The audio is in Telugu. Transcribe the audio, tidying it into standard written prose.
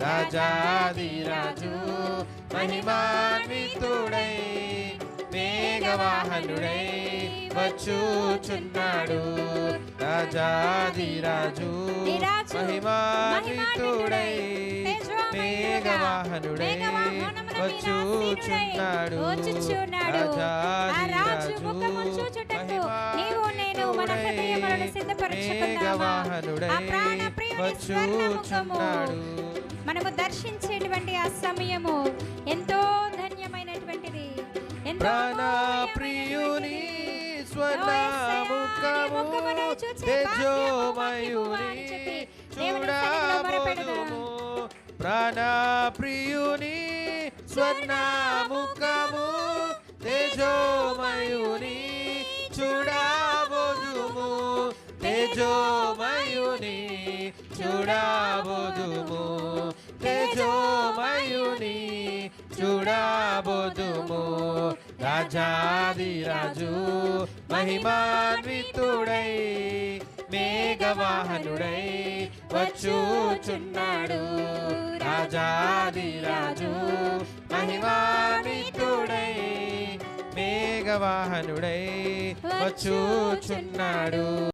రాజాదిరాజు మహిమాన్వితుడై మేఘవాహనుడై వచ్చుచున్నాడు. రాజాదిరాజు మహిమాన్వితుడై మేఘవాహనుడై వచ్చుచున్నాడు. రాజాదిరాజు మేఘవాహనుడై వచ్చుచున్నాడు. మనము దర్శించేటువంటి ఆ సమయము ఎంతో ధన్యమైనటువంటిది. ప్రాణప్రియుని స్వర్ణముఖము తేజోమయుని చూడబోదుము. ప్రాణప్రియుని స్వర్ణముఖము తేజోమయుని చూడబోదుము. తేజోమయుని చూడబోదుము. తేజోమయుని చూడబోదుము. రాజాదిరాజు మహిమాన్వితుడై మేఘవాహనుడై వచ్చుచున్నాడు. రాజాదిరాజు మహిమాన్వితుడై మేఘవాహనుడై వచ్చుచున్నాడు.